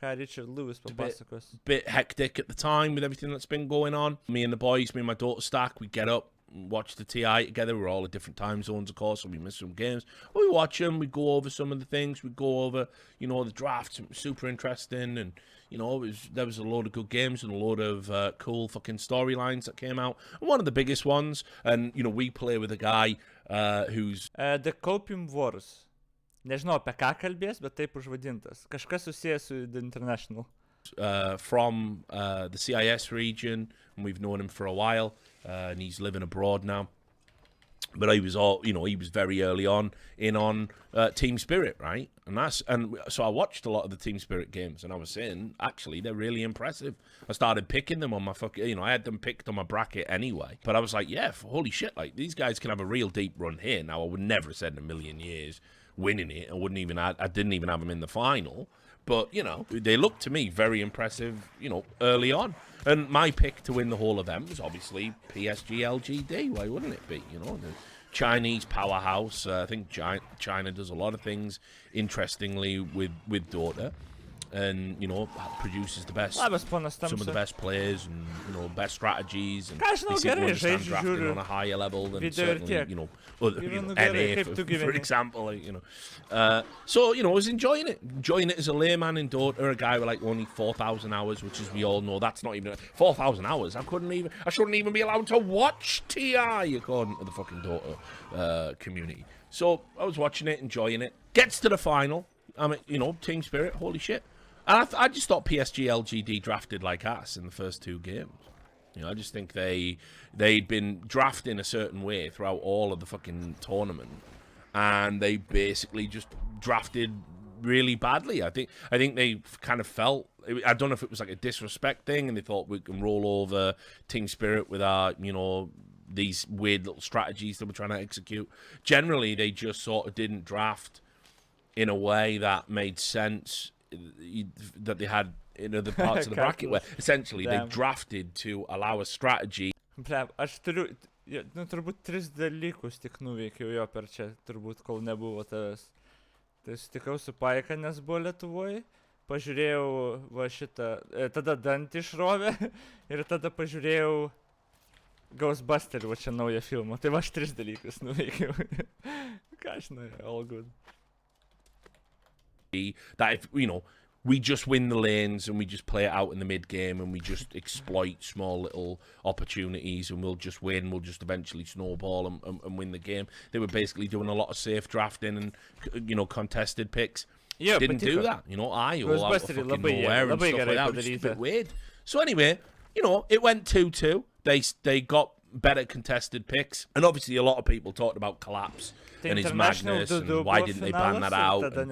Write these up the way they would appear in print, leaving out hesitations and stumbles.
ką Richard Lewis papasakos. Bit hectic at the time with everything that's been going on. Me and my daughter Stack, we get up, watch the TI together. We're all at different time zones, of course, so we miss some games. But we watch them, we go over some of the things, we go over, the drafts, super interesting, and, there was a load of good games and a load of cool fucking storylines that came out. And one of the biggest ones, and, we play with a guy who's... The Copium Wars. Nežinau, apie ką kalbės, bet taip užvadintas. Kažkas susijęs su The International. From the CIS region, and we've known him for a while, and he's living abroad now. But he was very early on Team Spirit, right? And so I watched a lot of the Team Spirit games, and I was saying, actually, they're really impressive. I started picking them on my I had them picked on my bracket anyway. But I was like, yeah, holy shit, like, these guys can have a real deep run here. Now, I would never have said in a million years winning it. I didn't even have them in the final. But, they looked to me very impressive, early on. And my pick to win the whole event was obviously PSG LGD. Why wouldn't it be? The Chinese powerhouse. I think China does a lot of things interestingly with Dota. And, produces the best, some of the best players and, best strategies. And they seem to understand drafting on a higher level than certainly, NA, for example. So, I was enjoying it as a layman in Dota, a guy with like only 4,000 hours, which as we all know, that's not even 4,000 hours. I shouldn't even be allowed to watch TI according to the fucking Dota community. So I was watching it, enjoying it. Gets to the final. I mean, Team Spirit, holy shit. And I just thought PSG LGD drafted like ass in the first two games. I just think they'd been drafting a certain way throughout all of the fucking tournament, and they basically just drafted really badly. I think they kind of felt, I don't know if it was like a disrespect thing, and they thought we can roll over Team Spirit with our, these weird little strategies that we're trying to execute. Generally, they just sort of didn't draft in a way that made sense, that they had in other parts of the bracket, where essentially they drafted to allow a strategy. Aš turiu, turbūt 3 dalykus tik nuveikiau jo per čia, turbūt kol nebuvo tavęs. Tai sutikau su Paika, nes buvo Lietuvoje, pažiūrėjau va šitą, tada Dantį išrovė ir tada pažiūrėjau Ghostbusterį, va čia naują filmą. Tai va aš 3 dalykus nuveikiau. Ką aš žinau, all good. That if we just win the lanes and we just play it out in the mid game and we just exploit small little opportunities and we'll just win, we'll just eventually snowball and win the game. They were basically doing a lot of safe drafting and contested picks. Yeah, didn't do that. I all out of fucking nowhere and stuff like that. It was just a bit weird. So anyway, it went 2-2. They got better contested picks, and obviously a lot of people talked about Collapse and his madness and why didn't they ban that out, and,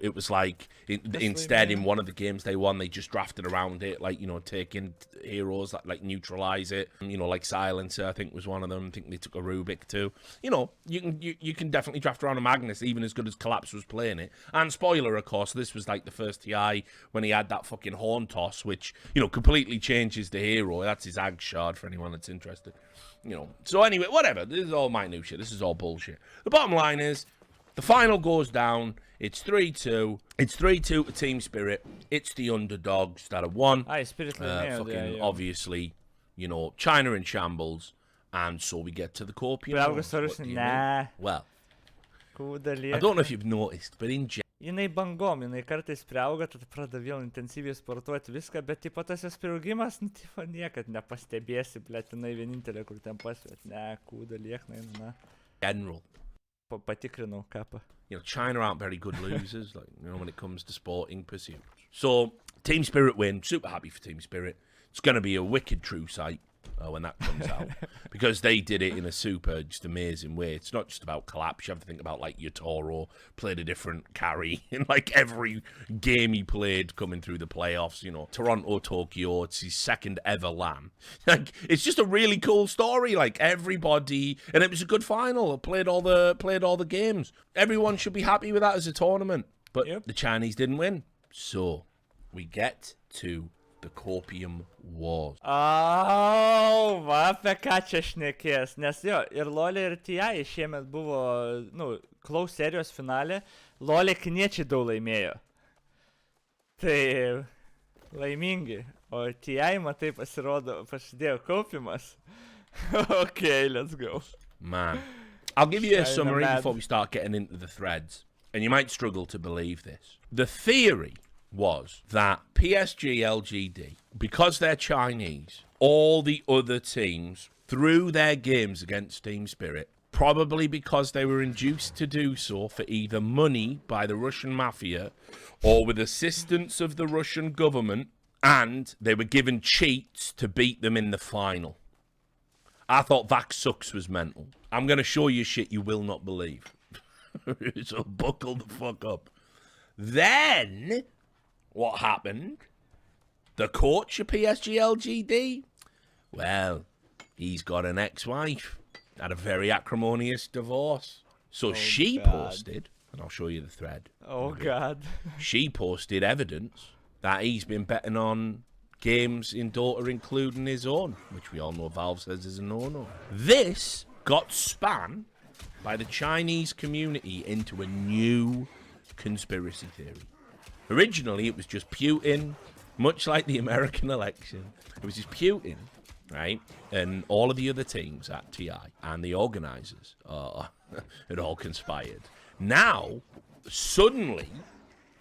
it was like instead in one of the games they won, they just drafted around it, like taking heroes that like neutralize it, like Silencer I think was one of them. I think they took a Rubik too. You can definitely draft around a Magnus even as good as Collapse was playing it. And spoiler, of course, this was like the first TI when he had that fucking horn toss, which completely changes the hero. That's his Ag Shard for anyone that's interested. So anyway, whatever. This is all minutiae. This is all bullshit. The bottom line is, the final goes down. It's 3-2. It's 3-2 to Team Spirit. It's the underdogs that have won. Obviously, China in shambles, and so we get to the Copium. Well, I don't know if you've noticed, but in jinai bangom, jinai kartais priauga, tada pradeda vėl intensyviai sportuoti viską, bet tipo tas jos priaugimas, niekad nepastebėsi, jinai vienintelė, kur ten pasvėt. Kūda liekna, General. Patikrinau kapą. China aren't very good losers, when it comes to sporting pursuits. So, Team Spirit win. Super happy for Team Spirit. It's going to be a wicked true sight when that comes out, because they did it in a super, just amazing way. It's not just about Collapse. You have to think about like Yotaro played a different carry in like every game he played coming through the playoffs. Toronto, Tokyo. It's his second ever LAN. Like, it's just a really cool story. Like, everybody, and it was a good final. Played all the games. Everyone should be happy with that as a tournament. But the Chinese didn't win, so we get to the Copium Wars. Va apie ką čia šnekės, nes ir LoL ir TI šiemet buvo, Close serijos finale, LoL kiniečiai daug laimėjo. Tai laimingi. O TI, matai, pasirodo, prasidėjo kaupimas. Okay, let's go. Man. I'll give you a China summary mad. before we start getting into the threads. And you might struggle to believe this. The theory was that PSG LGD, because they're Chinese, all the other teams threw their games against Team Spirit, probably because they were induced to do so for either money by the Russian mafia or with assistance of the Russian government, and they were given cheats to beat them in the final. I thought that sucks was mental. I'm going to show you shit you will not believe. So buckle the fuck up. Then, what happened? The coach of PSG LGD? Well, he's got an ex-wife. Had a very acrimonious divorce. So she God. posted, and I'll show you the thread. Oh, God. She posted evidence that he's been betting on games in Dota, including his own, which we all know Valve says is a no-no. This got spun by the Chinese community into a new conspiracy theory. Originally, it was just Putin, much like the American election. It was just Putin, right? And all of the other teams at TI and the organizers had all conspired. Now, suddenly,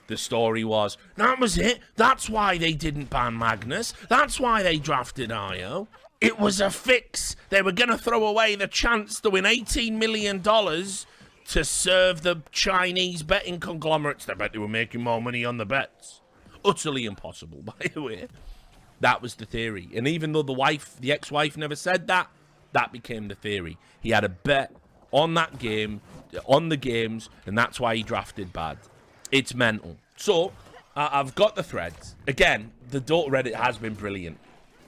the story was, that was it. That's why they didn't ban Magnus. That's why they drafted IO. It was a fix. They were going to throw away the chance to win $18 million to serve the Chinese betting conglomerates. I bet they were making more money on the bets. Utterly impossible, by the way. That was the theory. And even though the ex-wife never said that, that became the theory. He had a bet on that game, on the games, and that's why he drafted bad. It's mental. So, I've got the threads. Again, the Dota Reddit has been brilliant.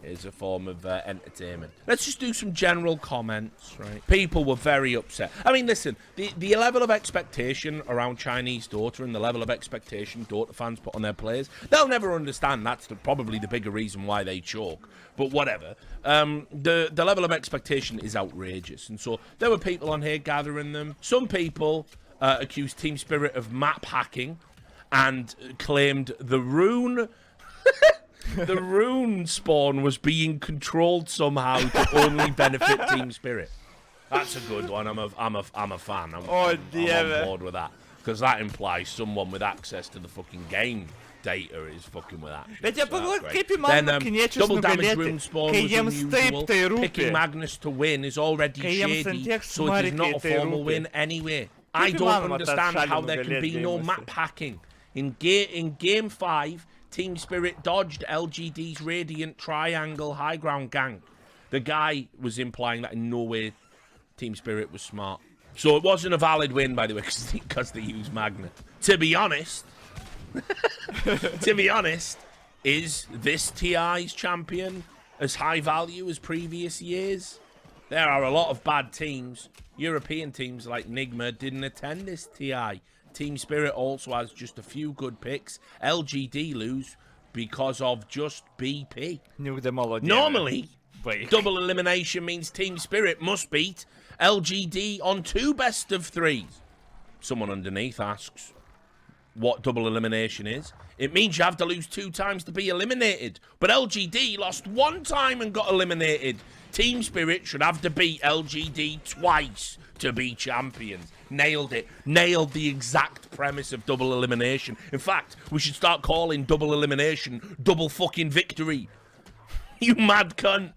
It's a form of entertainment. Let's just do some general comments, right? People were very upset. I mean, listen, the level of expectation around Chinese Dota and the level of expectation Dota fans put on their players, they'll never understand. That's probably the bigger reason why they choke. But whatever. The level of expectation is outrageous. And so there were people on here gathering them. Some people accused Team Spirit of map hacking and claimed the rune... the rune spawn was being controlled somehow to only benefit Team Spirit. That's a good one. I'm a fan. I'm on board with that, because that implies someone with access to the fucking game data is fucking with that shit. Bet jie So pagalvoja, that's kaip great. įmanoma kiniečius double damage rune nugalėti, spawn kai was jiems taip unusual. tai rūpi. Picking Magnus to win is already Kai jiems shady, ant tiek so it is not a smarkiai tai formal rūpi. win anyway. I don't įmanoma tą understand šalį how there can be nugalėt no geimuose? map hacking. In game 5, Team Spirit dodged LGD's Radiant Triangle High Ground gank. The guy was implying that in no way Team Spirit was smart. So it wasn't a valid win, by the way, because they used Magnet. To be honest, is this TI's champion as high value as previous years? There are a lot of bad teams. European teams like Nigma didn't attend this TI. Team Spirit also has just a few good picks. LGD lose because of just BP. Normally, double elimination means Team Spirit must beat LGD on 2 best of 3s. Someone underneath asks what double elimination is. It means you have to lose 2 times to be eliminated. But LGD lost 1 time and got eliminated. Team Spirit should have to beat LGD twice to be champions. Nailed it. Nailed the exact premise of double elimination. In fact, we should start calling double elimination double fucking victory. You mad cunt.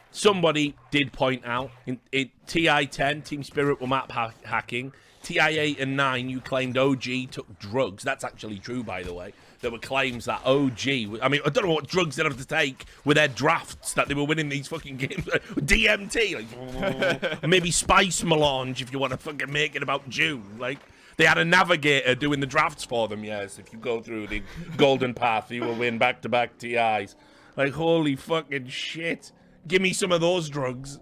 Somebody did point out in TI-10, Team Spirit were map hacking. TI-8 and 9, you claimed OG took drugs. That's actually true, by the way. There were claims that OG... I mean, I don't know what drugs they'd have to take with their drafts that they were winning these fucking games. DMT, like, maybe spice melange if you want to fucking make it about June. Like, they had a navigator doing the drafts for them, yes. If you go through the golden path, you will win back-to-back TIs. Like, holy fucking shit. Give me some of those drugs.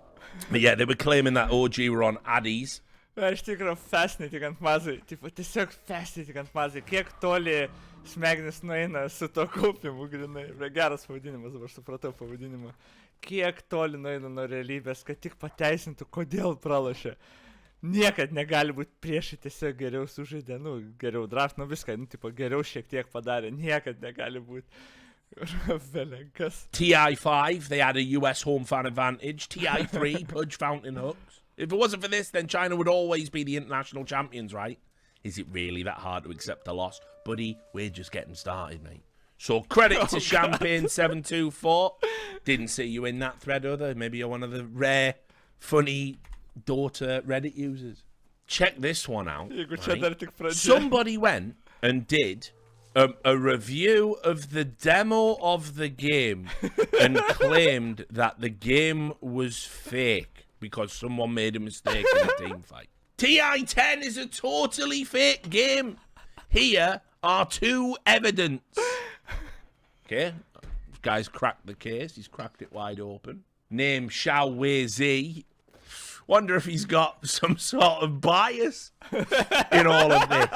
But yeah, they were claiming that OG were on Addies. Iš tikrųjų fascinating ant mazai, tiesiog fascinating ant mazai, kiek toli smegenis nueina su to kaupimu, grinai. Geras pavadinimas, dabar supratau pavadinimą. Kiek toli nueina nuo realybės, kad tik pateisintų, kodėl pralošė. niekad negali būti priešai tiesiog geriau sužaidė, nu, geriau draft, nu viską, nu, tipo, geriau šiek tiek padarė, niekad negali būti. Velenkas. TI5, they had a US home fan advantage. TI3, Pudge Fountain Hooks. If it wasn't for this, then China would always be the international champions, right? Is it really that hard to accept a loss? Buddy, we're just getting started, mate. So credit to Champagne724. Didn't see you in that thread, other. Maybe you're one of the rare, funny daughter Reddit users. Check this one out. Right? Somebody went and did a review of the demo of the game and claimed that the game was fake because someone made a mistake in a team fight. TI10 is a totally fake game. Here are 2 evidence. Okay, this guy's cracked the case. He's cracked it wide open. Name Xiao Wei Zi. Wonder if he's got some sort of bias in all of this.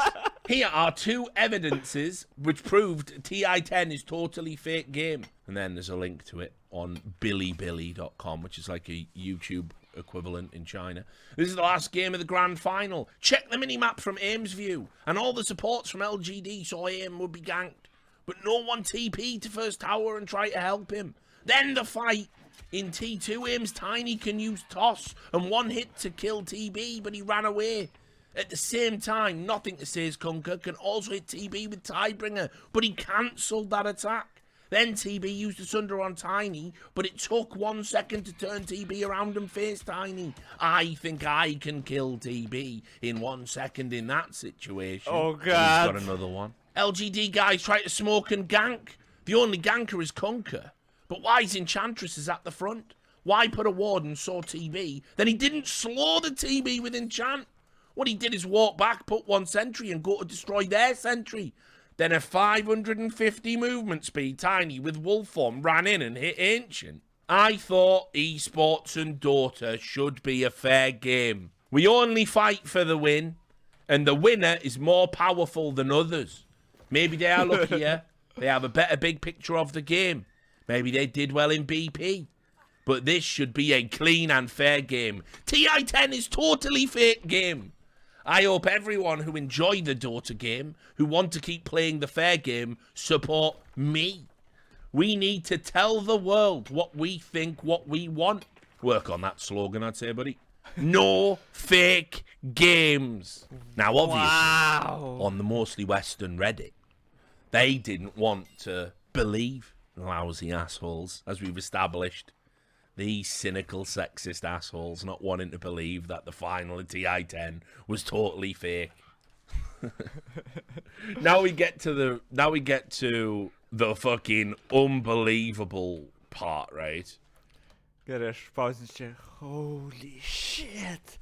Here are 2 evidences which proved TI10 is totally fake game. And then there's a link to it on billybilly.com, which is like a YouTube equivalent in China. This is the last game of the grand final. Check the mini-map from AIM's view. And all the supports from LGD saw AIM would be ganked. But no one TP'd to first tower and tried to help him. Then the fight. In T2, AIM's Tiny can use toss and one hit to kill TB, but he ran away. At the same time, Nothing to Say's Kunker can also hit TB with Tidebringer, but he cancelled that attack. Then TB used the Sunder on Tiny, but it took 1 second to turn TB around and face Tiny. I think I can kill TB in 1 second in that situation. Oh, God. He's got another one. LGD guys try to smoke and gank. The only ganker is Kunker. But why is Enchantress is at the front? Why put a ward and saw TB? Then he didn't slow the TB with Enchant. What he did is walk back, put 1 sentry and go to destroy their sentry. Then a 550 movement speed Tiny with wolf form ran in and hit Ancient. I thought esports and Dota should be a fair game. We only fight for the win, and the winner is more powerful than others. Maybe they are luckier. They have a better big picture of the game. Maybe they did well in BP. But this should be a clean and fair game. TI10 is totally fake game. I hope everyone who enjoy the Dota game, who want to keep playing the fair game, support me. We need to tell the world what we think, what we want. Work on that slogan, I'd say, buddy. No fake games. Now, obviously, on the mostly Western Reddit, they didn't want to believe. Lousy assholes, as we've established. These cynical, sexist assholes not wanting to believe that the final of TI10 was totally fake. Now we get to the fucking unbelievable part, right? Gerai, aš pausinčiau. Holy shit.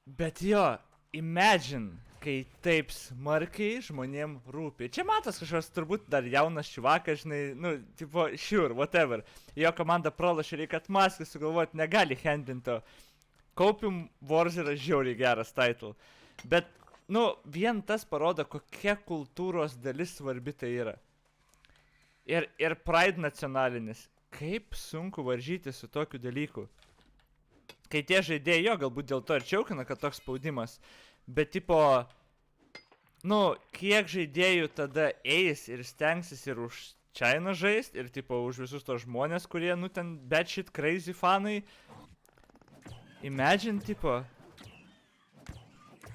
Bet jo, imagine, kai taip smarkiai žmonėm rūpi. Čia matas kažkas turbūt dar jaunas čivakas, žinai, nu, tipo, sure, whatever. Jo komanda pralašė, reikia atmaskį sugalvoti, negali handlinto. Kaupium Wars yra žiauriai geras title. Bet, nu, vien tas parodo, kokia kultūros dalis svarbi tai yra. Ir pride nacionalinis. Kaip sunku varžyti su tokiu dalyku. Kai tie žaidėjai, jo, galbūt dėl to ir čiaukina, kad toks spaudimas. Bet, tipo, nu, kiek žaidėjų tada eis ir stengsis ir už China žaist, ir, tipo, už visus tos žmonės, kurie, nu, ten batshit crazy fanai. Imagine, tipo,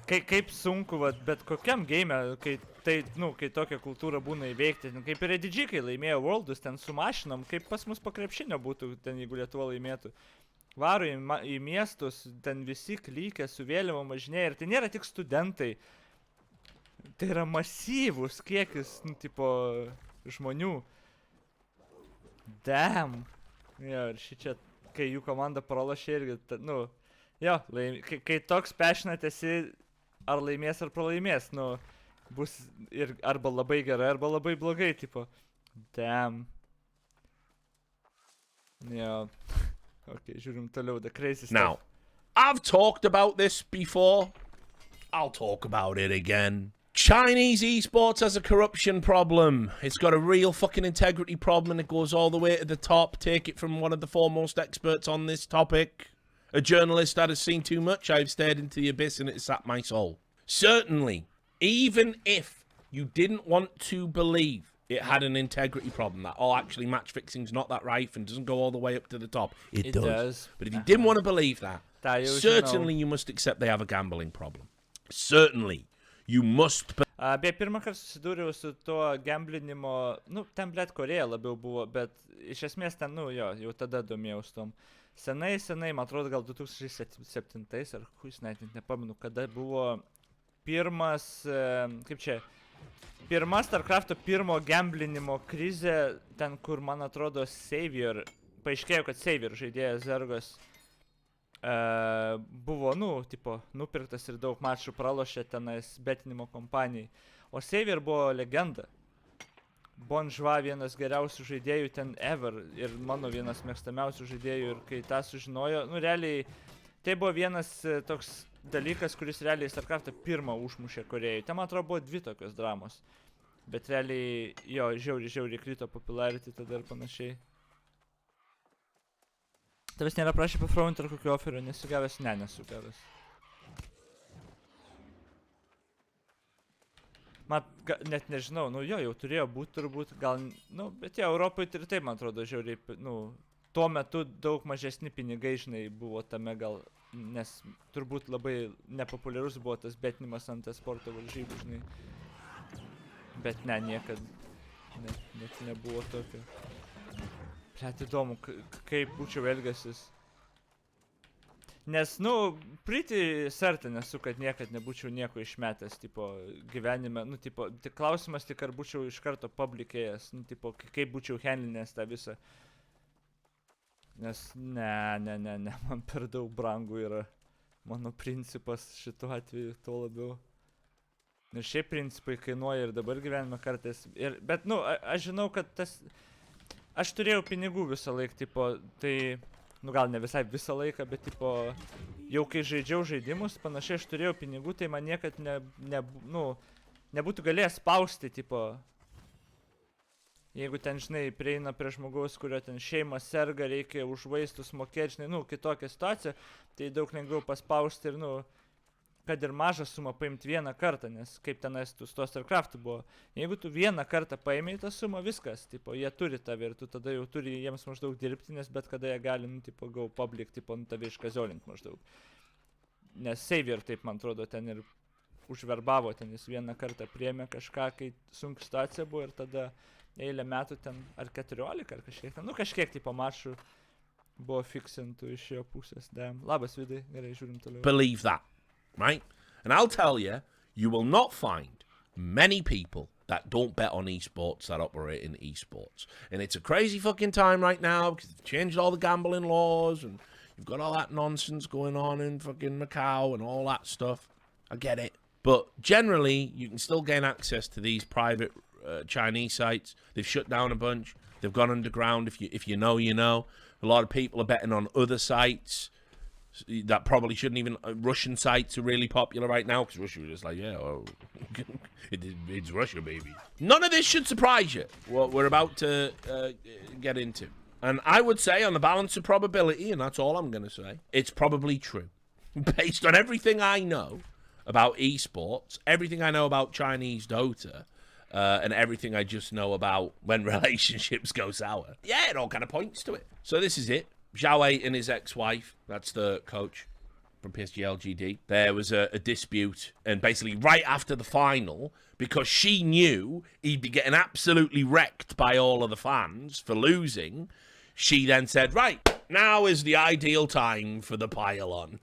kaip sunku, vat, bet kokiam game, kai tai, nu, kai tokia kultūra būna įveikti, nu, kaip ir EDG, kai laimėjo Worldus, ten su mašinom, kaip pas mus po krepšinio būtų, ten, jeigu Lietuva laimėtų. Varo į miestus, ten visi klykia su vėliavom važinėja, ir tai nėra tik studentai. Tai yra masyvus kiekis, nu, tipo, žmonių. Damn. Jo, ir šičia, kai jų komanda pralašė irgi, nu, jo, kai toks passionate esi, ar laimės, ar pralaimės, nu, bus ir arba labai gerai, arba labai blogai, tipo. Damn. Jo. Okay, žiūrim toliau, the crazy stuff. Now, I've talked about this before. I'll talk about it again. Chinese esports has a corruption problem. It's got a real fucking integrity problem, and it goes all the way to the top. Take it from one of the foremost experts on this topic. a journalist that has seen too much. I've stared into the abyss and it sapped my soul. Certainly, even if you didn't want to believe it had an integrity problem, that, actually match fixing's not that rife and doesn't go all the way up to the top. It does. But if you didn't want to believe that, certainly you must accept they have a gambling problem. Certainly, you must... Beje, pirmą kartą susidūriau su tuo gamblinimo, ten blėt Korėja labiau buvo, bet iš esmės ten, jau tada domėjaus tom. Senai, man atrodo, gal 2007 ar kuis, net nepamenu, kada buvo pirmas, pirma StarCraft'o pirmo gamblinimo krizė, ten kur, man atrodo, Savior, paaiškėjo, kad Savior žaidėjas Zergos buvo, nupirktas ir daug mačų pralošė tenais betinimo kompanijai. O Savior buvo legenda. Bonžva vienas geriausių žaidėjų ten ever ir mano vienas mėgstamiausių žaidėjų, ir kai tą sužinojo, realiai tai buvo vienas toks dalykas, kuris realiai StarCraft'ą pirmą užmušė Korėjai. Ten, man atrodo, buvo 2 tokios dramos. Bet realiai, jo, žiauriai krito popularity tada ir panašiai. Tavęs nėra prašė pafraunti ar kokio oferio, nesugavęs? Ne, nesugavęs. Net nežinau, jau turėjo būti turbūt, gal, bet jo, Europoje ir taip, man atrodo, žiauriai, tuo metu daug mažesni pinigai, žinai, buvo tame gal, nes turbūt labai nepopuliarus buvo tas betinimas ant sporto varžybų, žinai. Bet ne, niekad, net nebuvo tokio. Plet, įdomu, kaip būčiau elgęsis. Nes, pretty certain esu, kad niekad nebūčiau nieko išmetęs, gyvenime, tik klausimas tik, ar būčiau iš karto publikėjęs, kaip būčiau handlinęs tą visą. Nes, ne, man per daug brangu yra mano principas šituo atveju, to labiau. Ir šiaip principai kainuoja ir dabar gyvenime kartais, bet, aš žinau, kad tas... Aš turėjau pinigų visą laiką, tai, gal ne visai visą laiką, bet, jau kai žaidžiau žaidimus, panašiai aš turėjau pinigų, tai man niekad nebūtų galėjęs spausti, jeigu ten, žinai, prieina prie žmogaus, kurio ten šeima serga, reikia už vaistus mokėti, žinai, kitokią situaciją, tai daug lengviau paspausti ir, kad ir mažą sumą paimti vieną kartą, nes kaip tenais tu su to StarCraft'u buvo. Jeigu tu vieną kartą paėmei tą sumą, viskas, jie turi tave ir tu tada jau turi jiems maždaug dirbti, nes bet kada jie gali, go public, tave iškaziolinti maždaug. Nes Savior, taip man atrodo, ten ir užverbavo, ten jis vieną kartą priėmė kažką, kai sunki situacija buvo ir tada eilę metų ten, ar 14, ar kažkiek ten, kažkiek mačų buvo fiksintų iš jo pusės. Labas, Vidai, gerai, žiūrim toliau. Believe that. Right? And I'll tell you, you will not find many people that don't bet on esports that operate in esports. And it's a crazy fucking time right now because they've changed all the gambling laws and you've got all that nonsense going on in fucking Macau and all that stuff. I get it. But generally, you can still gain access to these private Chinese sites. They've shut down a bunch. They've gone underground. If you know, you know. A lot of people are betting on other sites that probably shouldn't even... Russian sites are really popular right now because Russia was just like, it's Russia, baby. None of this should surprise you, what we're about to get into. And I would say, on the balance of probability, and that's all I'm going to say, it's probably true. Based on everything I know about esports, everything I know about Chinese Dota, and everything I just know about when relationships go sour. Yeah, it all kind of points to it. So this is it. Zhao Wei and his ex-wife, that's the coach from PSG LGD, there was a dispute, and basically right after the final, because she knew he'd be getting absolutely wrecked by all of the fans for losing, she then said, right, now is the ideal time for the pile-on,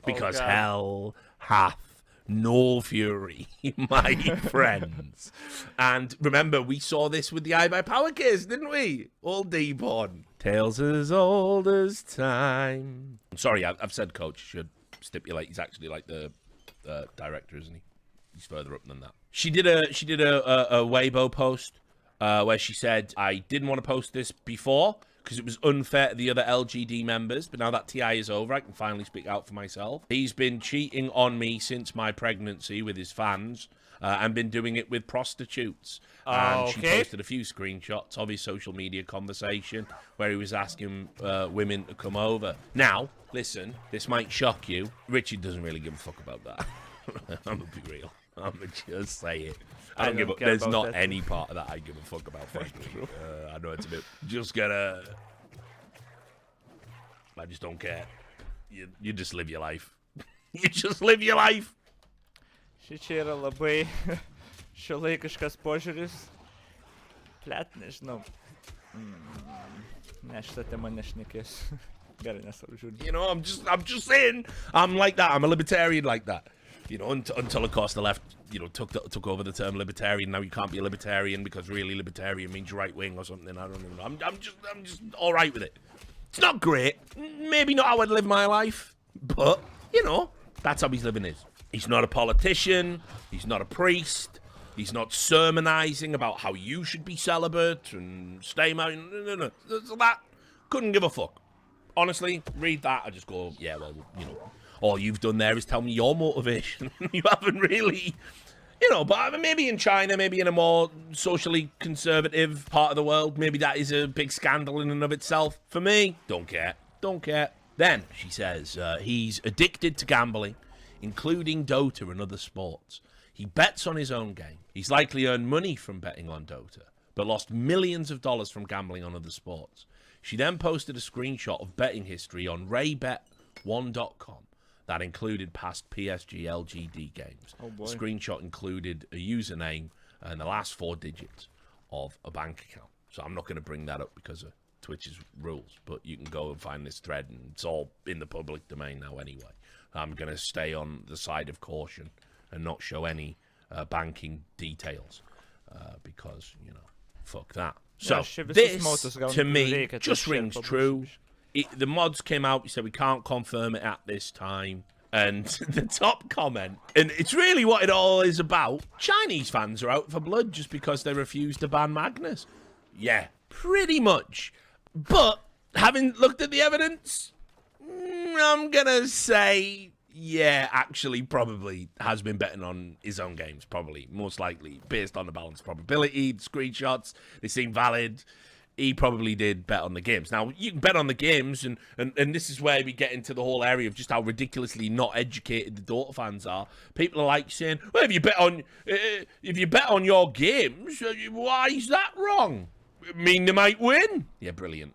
because hell hath no fury, my friends. And remember, we saw this with the iBuy Power Case, didn't we? All deep-on. Tales as old as time. Sorry, I've said coach. Should stipulate he's actually like the director, isn't he? He's further up than that. She did a Weibo post where she said, I didn't want to post this before because it was unfair to the other LGD members, but now that TI is over, I can finally speak out for myself. He's been cheating on me since my pregnancy with his fans. and been doing it with prostitutes. And she Okay. posted a few screenshots of his social media conversation where he was asking women to come over. Now, listen, this might shock you. Richard doesn't really give a fuck about that. I'm going to be real. I'm going to just say it. I don't give a... There's not any part of that I give a fuck about, frankly. I know it's a bit... Just gonna... I just don't care. You just live your life. You just live your life. Šičia yra labai šiuolaikiškas požiūris. Plet, nežinau. Ne, šitą temą nešnekėsiu. Gerai, nesvarbu, žiūrėjau. You know, I'm just saying, I'm like that. I'm a libertarian like that. You know, until of course the left, you know, took over the term libertarian. Now you can't be a libertarian because really libertarian means right wing or something. I don't even know. I'm just all right with it. It's not great. Maybe not how I'd live my life, but you know, that's how he's living his. He's not a politician. He's not a priest. He's not sermonizing about how you should be celibate and stay married. No. So that couldn't give a fuck. Honestly, read that. I just go, yeah, well, you know, all you've done there is tell me your motivation. You haven't really, you know, but maybe in China, maybe in a more socially conservative part of the world, maybe that is a big scandal in and of itself. For me, don't care. Then, she says, he's addicted to gambling, including Dota and other sports. He bets on his own game. He's likely earned money from betting on Dota, but lost millions of dollars from gambling on other sports. She then posted a screenshot of betting history on raybet1.com that included past PSG LGD games. Oh boy. The screenshot included a username and the last 4 digits of a bank account. So I'm not going to bring that up because of Twitch's rules, but you can go and find this thread, and it's all in the public domain now anyway. I'm going to stay on the side of caution and not show any banking details because, you know, fuck that. So this, to me, just rings true. The mods came out, he said we can't confirm it at this time. And the top comment, and it's really what it all is about, Chinese fans are out for blood just because they refused to ban Magnus. Yeah, pretty much. But, having looked at the evidence, I'm going to say, yeah, actually probably has been betting on his own games, probably, most likely, based on the balanced probability, the screenshots, they seem valid. He probably did bet on the games. Now, you can bet on the games, and this is where we get into the whole area of just how ridiculously not educated the Dota fans are. People are like saying, well, if you bet on your games, why is that wrong? Mean they might win? Yeah, brilliant.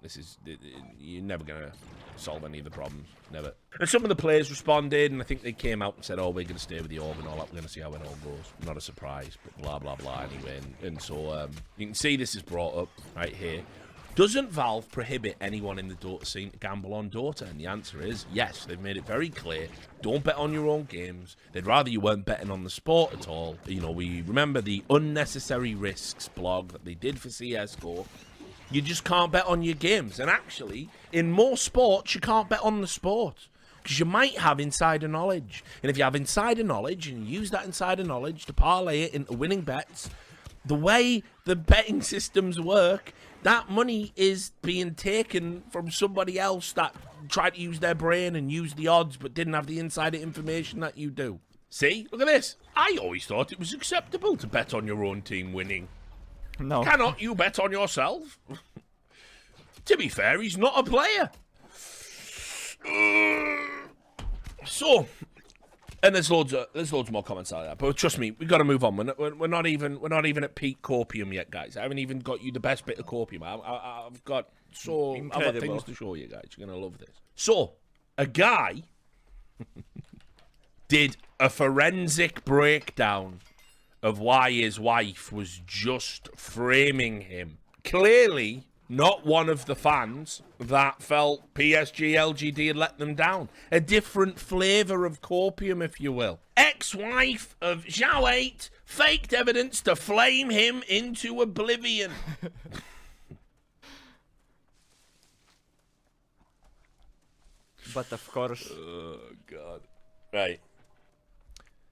You're never going to solve any of the problems. Never. And some of the players responded, and I think they came out and said, oh, we're going to stay with the orb and all that. We're going to see how it all goes. Not a surprise, but blah, blah, blah anyway. And so you can see this is brought up right here. Doesn't Valve prohibit anyone in the Dota scene to gamble on Dota? And the answer is yes. They've made it very clear. Don't bet on your own games. They'd rather you weren't betting on the sport at all. You know, we remember the unnecessary risks blog that they did for CSGO. You just can't bet on your games. And actually, in more sports, you can't bet on the sport. Because you might have insider knowledge. And if you have insider knowledge and you use that insider knowledge to parlay it into winning bets, the way the betting systems work, that money is being taken from somebody else that tried to use their brain and use the odds but didn't have the insider information that you do. See? Look at this. I always thought it was acceptable to bet on your own team winning. No. Cannot you bet on yourself? To be fair, he's not a player. So, and there's loads more comments like that. But trust me, we've got to move on. We're not even at peak copium yet, guys. I haven't even got you the best bit of copium. I've got things to show you guys. You're gonna love this. So, a guy did a forensic breakdown of why his wife was just framing him. Clearly not one of the fans that felt PSG LGD had let them down. A different flavour of copium, if you will. Ex-wife of Zhao 8 faked evidence to flame him into oblivion. But of course. Oh, God. Right.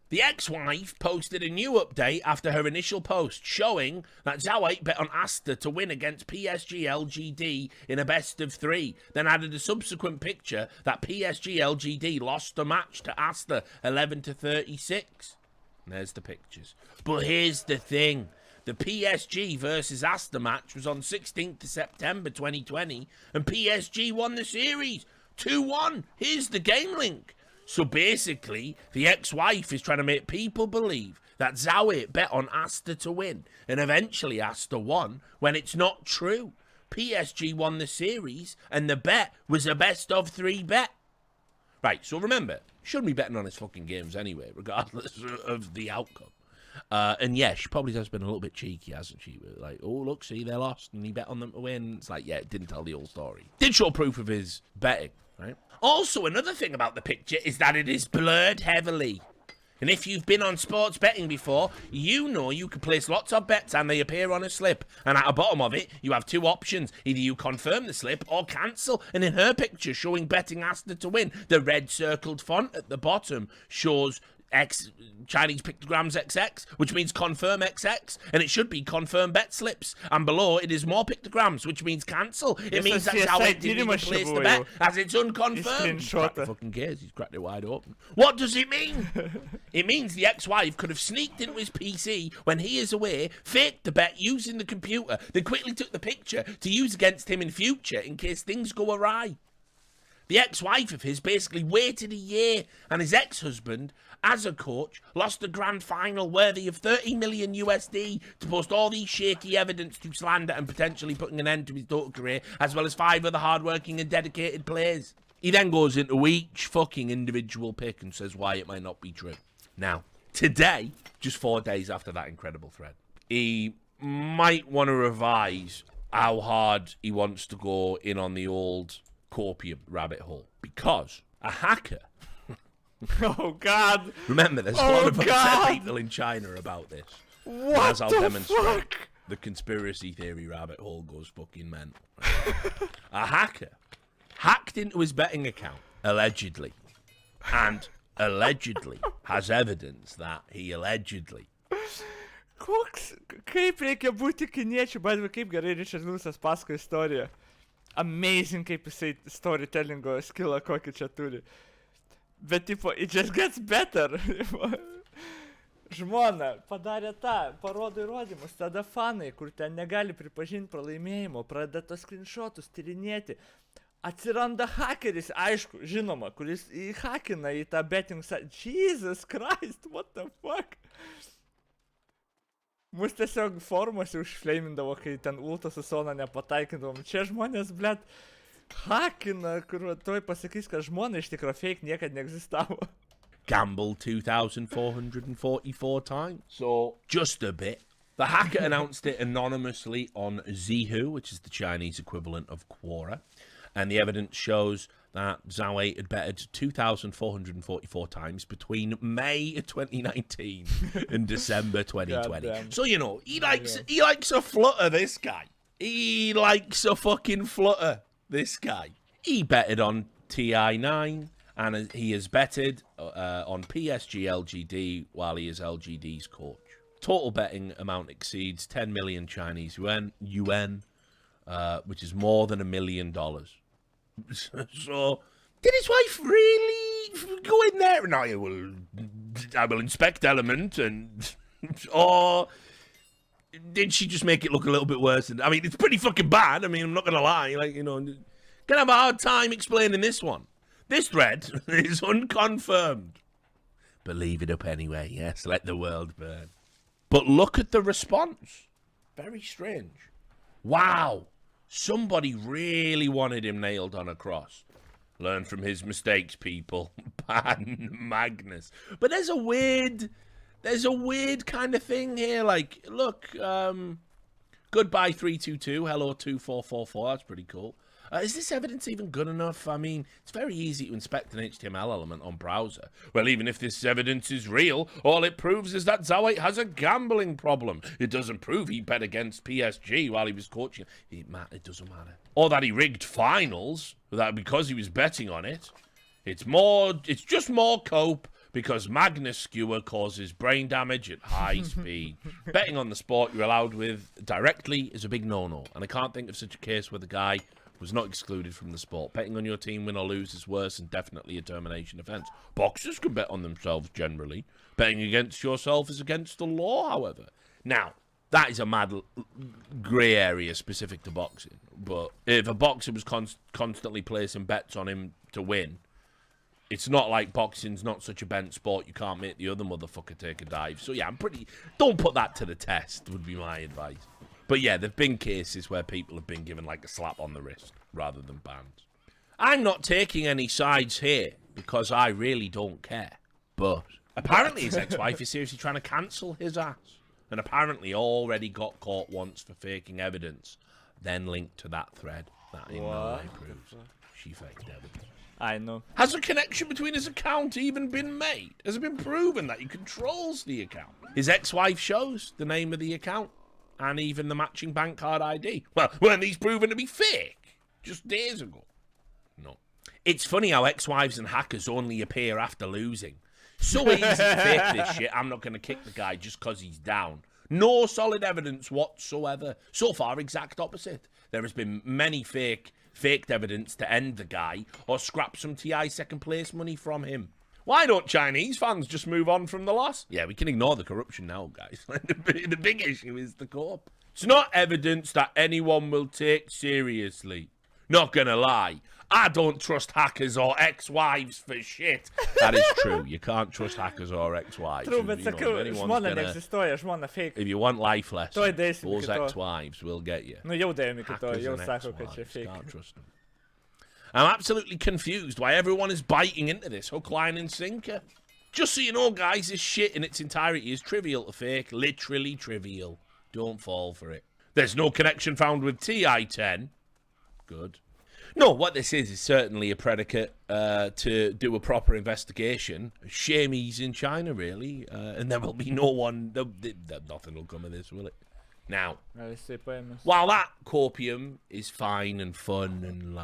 The ex-wife posted a new update after her initial post showing that Zhao 8 bet on Asta to win against PSG LGD in a best of 3, then added a subsequent picture that PSG LGD lost the match to Asta 11-36. And there's the pictures. But here's the thing. The PSG versus Aston match was on 16th of September 2020, and PSG won the series 2-1. Here's the game link. So basically, the ex-wife is trying to make people believe that Zoe bet on Aston to win, and eventually Aston won, when it's not true. PSG won the series, and the bet was a best-of-3 bet. Right, so remember, shouldn't be betting on his fucking games anyway, regardless of the outcome. And yeah, she probably has been a little bit cheeky, hasn't she? Like, oh, look, see, they lost, and he bet on them to win. It's like, yeah, it didn't tell the whole story. Did show proof of his betting, right? Also, another thing about the picture is that it is blurred heavily. And if you've been on sports betting before, you know you can place lots of bets and they appear on a slip. And at the bottom of it, you have two options. Either you confirm the slip or cancel. And in her picture showing betting Aston to win, the red circled font at the bottom shows Chinese pictograms XX, which means confirm XX, and it should be confirm bet slips. And below it is more pictograms, which means cancel. It means that's how it didn't even place the bet, as it's unconfirmed. He's cracked the fucking gears. He's cracked it wide open. What does it mean? It means the ex-wife could have sneaked into his PC when he is away, faked the bet using the computer, then quickly took the picture to use against him in future in case things go awry. The ex-wife of his basically waited a year, and his ex-husband, as a coach, lost a grand final worthy of 30 million USD to post all these shaky evidence to slander and potentially putting an end to his total career, as well as 5 other hardworking and dedicated players. He then goes into each fucking individual pick and says why it might not be true. Now, today, just 4 days after that incredible thread, he might want to revise how hard he wants to go in on the old copium rabbit hole, because a hacker oh god, remember there's a lot of upset people in China about this. What as I'll the demonstrate, fuck? the conspiracy theory rabbit hole goes fucking mental. A hacker hacked into his betting account, allegedly, and allegedly has evidence that he allegedly. Kaip reikia būti kiniečiu, bet kaip gerai Richard Lewisas pasakoja istoriją. Amazing, kaip jisai storytellingo skillą kokį čia turi. Bet, tipo, it just gets better. Žmona padarė tą, parodo įrodymus, tada fanai, kur ten negali pripažinti pralaimėjimo, pradeda tos screenshotus tyrinėti. Atsiranda hakeris, aišku, žinoma, kuris įhakina į tą betting site. Jesus Christ, what the fuck? Mus tiesiog formuose užfleimindavo, kai ten ulta su sona nepataikindavom. Čia žmonės, blėt, hakina, kur toj pasakys, kad žmona iš tikro fake niekad neegzistavo. Gambled 2,444 times. So, just a bit. The hacker announced it anonymously on Zhihu, which is the Chinese equivalent of Quora. And the evidence shows that Zoe had betted 2,444 times between May 2019 and December 2020. So, you know, he likes a flutter, this guy. He likes a fucking flutter, this guy. He betted on TI9, and he has betted on PSG LGD while he is LGD's coach. Total betting amount exceeds 10 million Chinese yuan, which is more than $1 million. So, did his wife really go in there? No, I will inspect element, and or did she just make it look a little bit worse? I mean, it's pretty fucking bad. I mean, I'm not gonna lie. Like, you know, gonna have a hard time explaining this one. This thread is unconfirmed. But leave it up anyway. Yes, let the world burn. But look at the response. Very strange. Wow. Somebody really wanted him nailed on a cross. Learn from his mistakes, people. Ban Magnus. But there's a weird kind of thing here. Like, look, goodbye 322, hello 2444. That's pretty cool. Is this evidence even good enough? I mean, it's very easy to inspect an HTML element on browser. Well, even if this evidence is real, all it proves is that Zawait has a gambling problem. It doesn't prove he bet against PSG while he was coaching. It doesn't matter. Or that he rigged finals, that because he was betting on it. It's just more cope because Magnus skewer causes brain damage at high speed. Betting on the sport you're allowed with directly is a big no-no. And I can't think of such a case where the guy was not excluded from the sport. Betting on your team, win or lose, is worse and definitely a termination offence. Boxers can bet on themselves generally. Betting against yourself is against the law, however. Now, that is a mad grey area specific to boxing. But if a boxer was constantly placing bets on him to win, it's not like boxing's not such a bent sport. You can't make the other motherfucker take a dive. So, yeah, don't put that to the test, would be my advice. But, yeah, there have been cases where people have been given, like, a slap on the wrist rather than banned. I'm not taking any sides here because I really don't care. But apparently his ex-wife is seriously trying to cancel his ass. And apparently already got caught once for faking evidence, then linked to that thread that in no way proves she faked evidence. I know. Has a connection between his account even been made? Has it been proven that he controls the account? His ex-wife shows the name of the account and even the matching bank card ID. Well, weren't these proven to be fake just days ago? No. It's funny how ex-wives and hackers only appear after losing. So easy to fake this shit. I'm not going to kick the guy just because he's down. No solid evidence whatsoever. So far, exact opposite. There has been many faked evidence to end the guy or scrap some TI second place money from him. Why don't Chinese fans just move on from the loss? Yeah, we can ignore the corruption now, guys. The big issue is the co-op. It's not evidence that anyone will take seriously. Not gonna lie, I don't trust hackers or ex-wives for shit. That is true. You can't trust hackers or ex-wives. True, bet sakau, žmona neegzistuoja, žmona fake. If you want life lessons, Tuoj deisim those iki to. ex-wives will get you. Nu jau dėjom iki to, Hackers jau and sako, kad čia ex-wives, fake. can't trust them. I'm absolutely confused why everyone is biting into this hook, line, and sinker. Just so you know, guys, this shit in its entirety is trivial to fake. Literally trivial. Don't fall for it. There's no connection found with TI-10. Good. No, what this is certainly a predicate to do a proper investigation. Shame he's in China, really. And there will be no one... Nothing will come of this, will it? Now, while that copium is fine and fun, and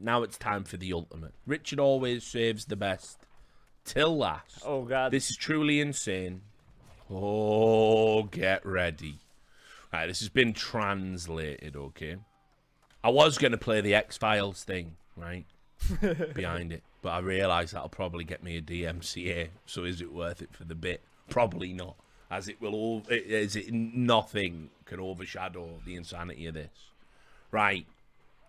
now it's time for the ultimate. Richard always saves the best till last. Oh, God. This is truly insane. Oh, get ready. Right, this has been translated, okay? I was going to play the X-Files thing, right, behind it, but I realised that'll probably get me a DMCA, so is it worth it for the bit? Probably not, as nothing can overshadow the insanity of this. Right,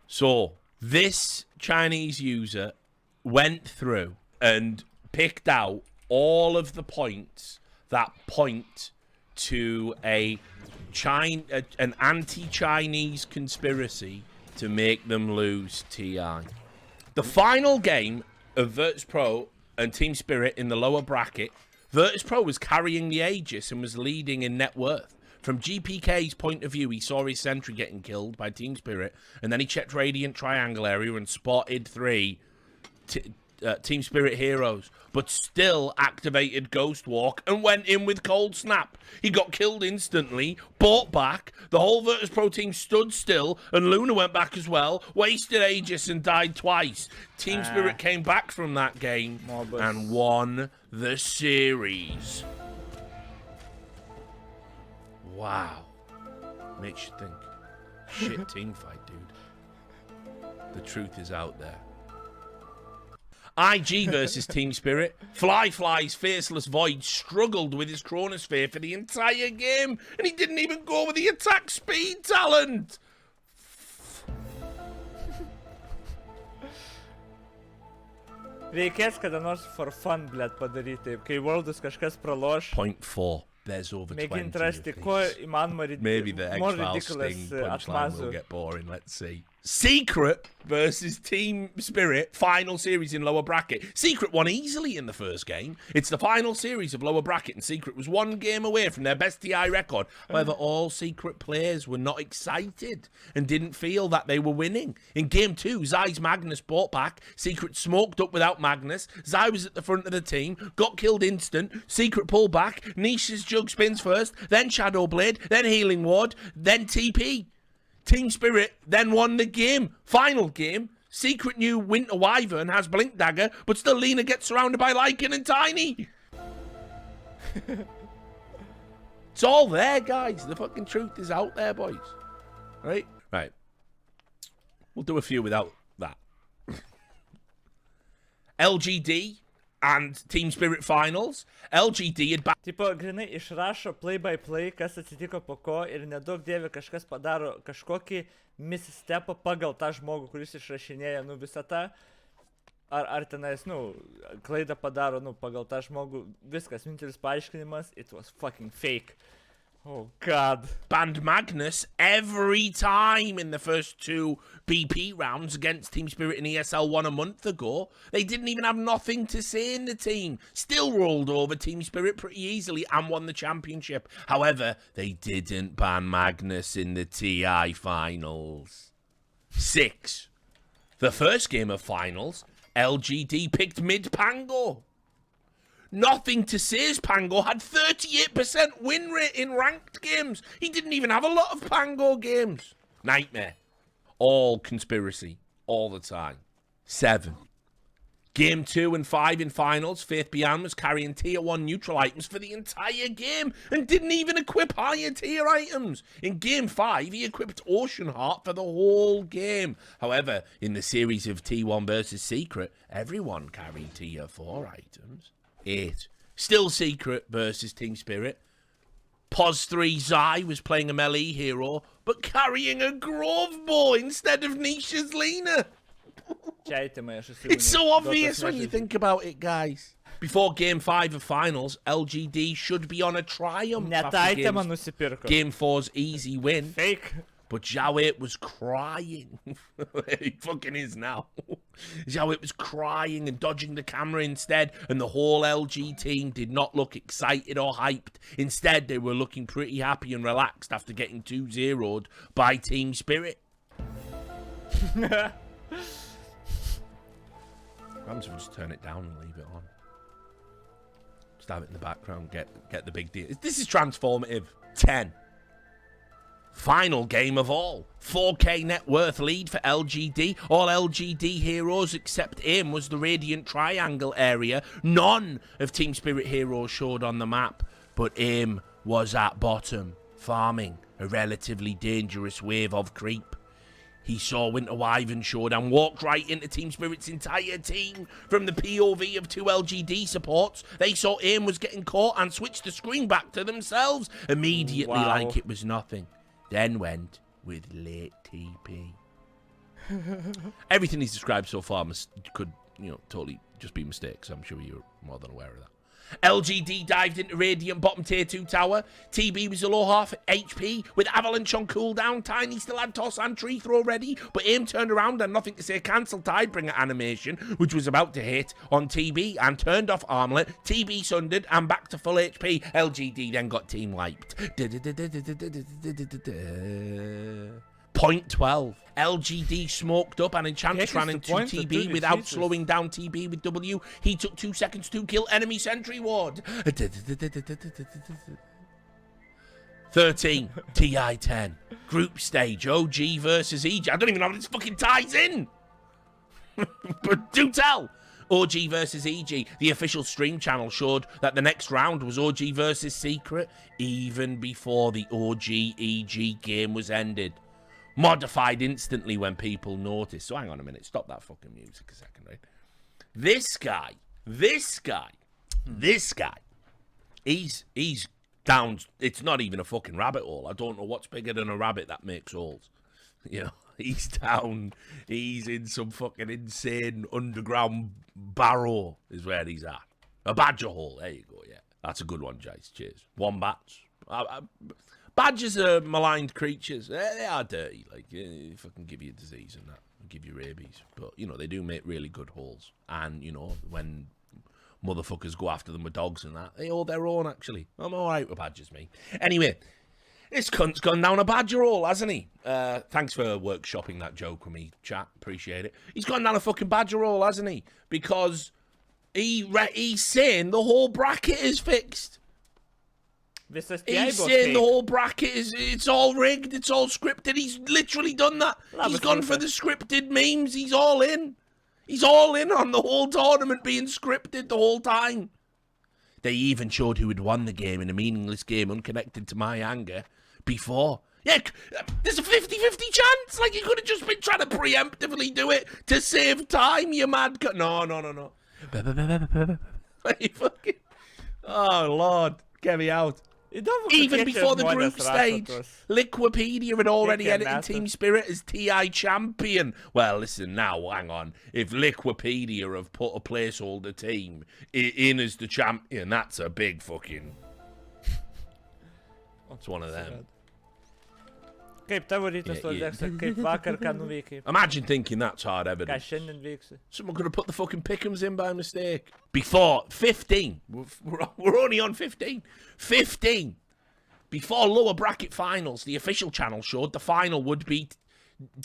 so this Chinese user went through and picked out all of the points that point to an anti-Chinese conspiracy to make them lose TI. The final game of Virtus.pro and Team Spirit in the lower bracket, Virtus.pro was carrying the Aegis and was leading in net worth. From GPK's point of view, he saw his sentry getting killed by Team Spirit, and then he checked Radiant Triangle area and spotted 3 Team Spirit heroes, but still activated Ghost Walk and went in with Cold Snap. He got killed instantly, bought back, the whole Virtus.pro team stood still, and Luna went back as well, wasted Aegis and died twice. Team Spirit came back from that game and won the series. Wow. Makes you think. Shit team fight, dude. The truth is out there. IG versus Team Spirit. Fly's Faceless Void struggled with his Chronosphere for the entire game, and he didn't even go with the attack speed talent. Reikės kada nors for fun, blėt, padaryti, kai Worldus kažkas praloš. 0.4. There's over 20 Mėginti rasti, ko įmanoma Maybe the X-Files sting punchline will get boring. Let's see. Secret versus Team Spirit, final series in lower bracket. Secret won easily in the first game. It's the final series of lower bracket, and Secret was 1 game away from their best TI record. However, all Secret players were not excited and didn't feel that they were winning. In game 2, Zai's Magnus bought back. Secret smoked up without Magnus. Zai was at the front of the team, got killed instant. Secret pulled back. Nisha's Jug spins first, then Shadow Blade, then Healing Ward, then TP. Team Spirit then won the game. Final game. Secret new Winter Wyvern has Blink Dagger, but still Lena gets surrounded by Lycan and Tiny. It's all there, guys. The fucking truth is out there, boys. Right? Right. We'll do a few without that. LGD and Team Spirit Finals. LGD had Tipo, grinai išrašo play by play, kas atsitiko po ko ir nedaug dievė kažkas padaro kažkokį misstepą pagal tą žmogų, kuris išrašinėja, visą tą. Ar tenais, klaidą padaro, pagal tą žmogų. Viskas, vienintelis paaiškinimas, it was fucking fake. Oh, God. Banned Magnus every time in the first 2 BP rounds against Team Spirit and ESL 1 a month ago. They didn't even have nothing to say in the team. Still rolled over Team Spirit pretty easily and won the championship. However, they didn't ban Magnus in the TI finals. 6. The first game of finals, LGD picked mid Pango. Nothing to say as Pango had 38% win rate in ranked games. He didn't even have a lot of Pango games. Nightmare. All conspiracy. All the time. 7. Game 2 and 5 in finals, Faith Bian was carrying tier 1 neutral items for the entire game and didn't even equip higher tier items. In game 5, he equipped Ocean Heart for the whole game. However, in the series of T1 versus Secret, everyone carried tier 4 items. 8. Still Secret versus Team Spirit. Pos 3 Zai was playing a melee hero, but carrying a Grove Bow instead of Nisha's Lena. It's so obvious when you think about it, guys. Before Game 5 of Finals, LGD should be on a triumph after Game 4's easy win. Fake. But Jawit was crying. He fucking is now. Jawit was crying and dodging the camera instead, and the whole LG team did not look excited or hyped. Instead, they were looking pretty happy and relaxed after getting 2-0'd by Team Spirit. I'm just going to turn it down and leave it on. Just have it in the background, get the big deal. This is transformative. 10. Final game of all. 4k net worth lead for LGD. All LGD heroes except AIM was the Radiant Triangle area. None of Team Spirit heroes showed on the map, but AIM was at bottom, farming a relatively dangerous wave of creep. He saw Winter Wyvern showed and walked right into Team Spirit's entire team. From the POV of 2 LGD supports, they saw AIM was getting caught and switched the screen back to themselves immediately like it was nothing. Then went with late TP. Everything he's described so far could, totally just be mistakes. I'm sure you're more than aware of that. LGD dived into Radiant bottom tier 2 tower. TB was a low half HP with Avalanche on cooldown. Tiny still had toss and tree throw ready, but AIM turned around and nothing to say cancel Tidebringer animation, which was about to hit on TB and turned off armlet. TB sundered and back to full HP. LGD then got team wiped. Point 12. LGD smoked up and Enchantress ran into TB without slowing down TB with W. He took 2 seconds to kill enemy sentry ward. 13. TI 10. Group stage. OG versus EG. I don't even know how this fucking ties in. But do tell. OG versus EG. The official stream channel showed that the next round was OG versus Secret even before the OG EG game was ended. Modified instantly when people noticed. So hang on a minute. Stop that fucking music a second, right? This guy, he's down. It's not even a fucking rabbit hole. I don't know what's bigger than a rabbit that makes holes. He's down. He's in some fucking insane underground barrow is where he's at. A badger hole. There you go, yeah. That's a good one, Jace. Cheers. Wombats. Badgers are maligned creatures. They are dirty. Like, they fucking give you disease and that. Give you rabies. But, they do make really good holes. And, when motherfuckers go after them with dogs and that, they hold their own, actually. I'm alright with badgers, mate. Anyway, this cunt's gone down a badger hole, hasn't he? Thanks for workshopping that joke with me, chat. Appreciate it. He's gone down a fucking badger hole, hasn't he? Because he's saying the whole bracket is fixed. He's saying the whole bracket it's all rigged, it's all scripted. He's literally done that. He's gone for the scripted memes. He's all in. He's all in on the whole tournament being scripted the whole time. They even showed who had won the game in a meaningless game unconnected to my anger before. Yeah, there's a 50-50 chance. Like, you could have just been trying to preemptively do it to save time, you mad... No. Like, fucking... Oh, Lord. Get me out. Even before the group stage, Liquipedia had already edited Team Spirit as TI champion. Well, listen, now, hang on. If Liquipedia have put a placeholder team in as the champion, that's a big fucking... It's one of them. Kaip tavo rytas, Odeksa, kaip vakar, ką nuveikei? Imagine thinking that's hard Ką evidence. šiandien veiksi? Someone could have put the fucking pick'ems in by mistake. Before 15. We're only on 15. 15. Before lower bracket finals, the official channel showed the final would be